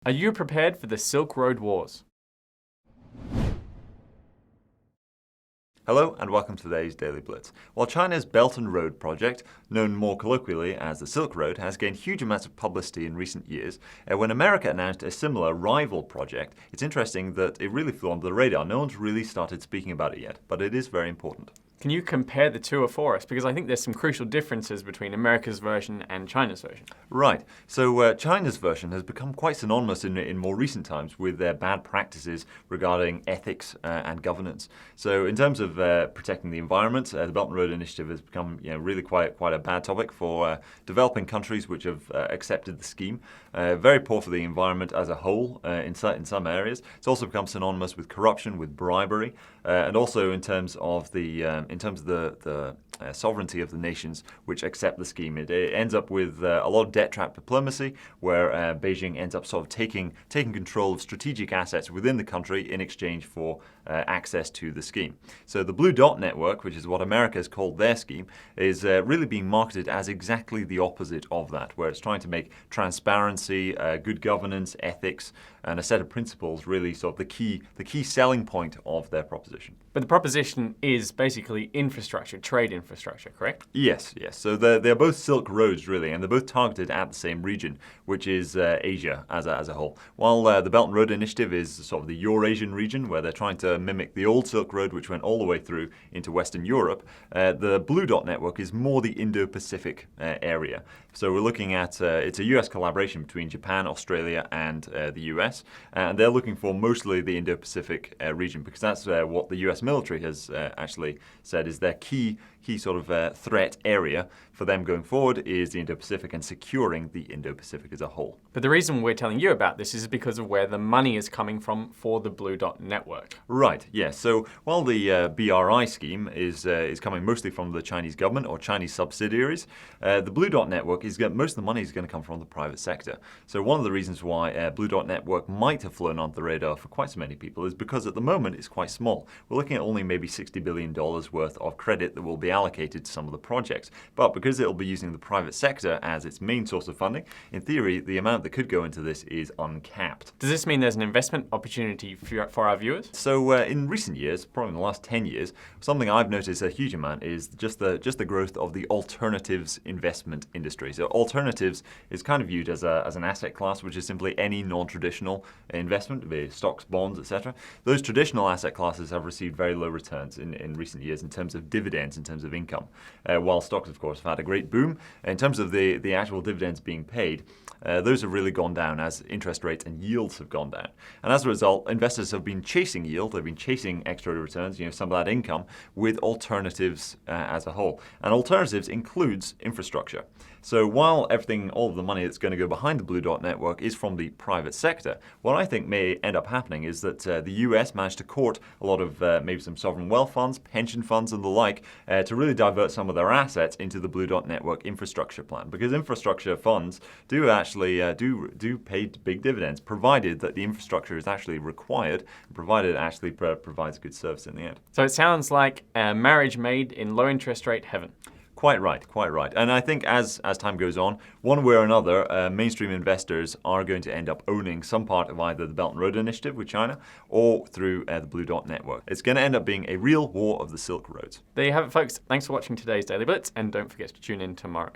Are you prepared for the Silk Road Wars? Hello and welcome to today's Daily Blitz. While China's Belt and Road project, known more colloquially as the Silk Road, has gained huge amounts of publicity in recent years, when America announced a similar rival project, it's interesting that it really flew under the radar. No one's really started speaking about it yet, but it is very important. Can you compare the two for us? Because I think there's some crucial differences between America's version and China's version. Right. So China's version has become quite synonymous in more recent times with their bad practices regarding ethics and governance. So in terms of protecting the environment, the Belt and Road Initiative has become really quite a bad topic for developing countries which have accepted the scheme. Very poor for the environment as a whole in some areas. It's also become synonymous with corruption, with bribery, and also in terms of the sovereignty of the nations which accept the scheme. It ends up with a lot of debt trap diplomacy, where Beijing ends up sort of taking control of strategic assets within the country in exchange for access to the scheme. So the Blue Dot Network, which is what America has called their scheme, is really being marketed as exactly the opposite of that, where it's trying to make transparency, good governance, ethics, and a set of principles really sort of the key selling point of their proposition. But the proposition is basically infrastructure, trade infrastructure, correct? Yes. So they're both Silk Roads, really, and they're both targeted at the same region, which is Asia as a whole. While the Belt and Road Initiative is sort of the Eurasian region, where they're trying to mimic the old Silk Road, which went all the way through into Western Europe, the Blue Dot Network is more the Indo-Pacific area. So we're looking at, it's a US collaboration between Japan, Australia, and the US, and they're looking for mostly the Indo-Pacific region, because that's what the US military has actually said is their key sort of threat area for them going forward is the Indo-Pacific and securing the Indo-Pacific as a whole. But the reason we're telling you about this is because of where the money is coming from for the Blue Dot Network. Right, yes. So while the BRI scheme is coming mostly from the Chinese government or Chinese subsidiaries, the Blue Dot Network most of the money is going to come from the private sector. So one of the reasons why Blue Dot Network might have flown under the radar for quite so many people is because at the moment it's quite small. We're looking at only maybe $60 billion worth of credit that will be allocated to some of the projects. But because it'll be using the private sector as its main source of funding, in theory, the amount that could go into this is uncapped. Does this mean there's an investment opportunity for our viewers? So in recent years, probably in the last 10 years, something I've noticed a huge amount is just the growth of the alternatives investment industry. So alternatives is kind of viewed as an asset class, which is simply any non-traditional investment, be it stocks, bonds, etc. Those traditional asset classes have received very low returns in recent years in terms of dividends, in terms of income, while stocks, of course, have had a great boom. In terms of the actual dividends being paid, those have really gone down as interest rates and yields have gone down. And as a result, investors have been chasing yield, they've been chasing extra returns, some of that income, with alternatives as a whole. And alternatives includes infrastructure. So while all of the money that's going to go behind the Blue Dot Network is from the private sector, what I think may end up happening is that the US managed to court a lot of maybe some sovereign wealth funds, pension funds and the like, to really divert some of their assets into the Blue Dot Network infrastructure plan. Because infrastructure funds do actually do pay big dividends, provided that the infrastructure is actually required, provided it actually provides good service in the end. So it sounds like a marriage made in low interest rate heaven. Quite right. And I think as time goes on, one way or another, mainstream investors are going to end up owning some part of either the Belt and Road Initiative with China or through the Blue Dot Network. It's going to end up being a real war of the Silk Roads. There you have it, folks. Thanks for watching today's Daily Blitz, and don't forget to tune in tomorrow.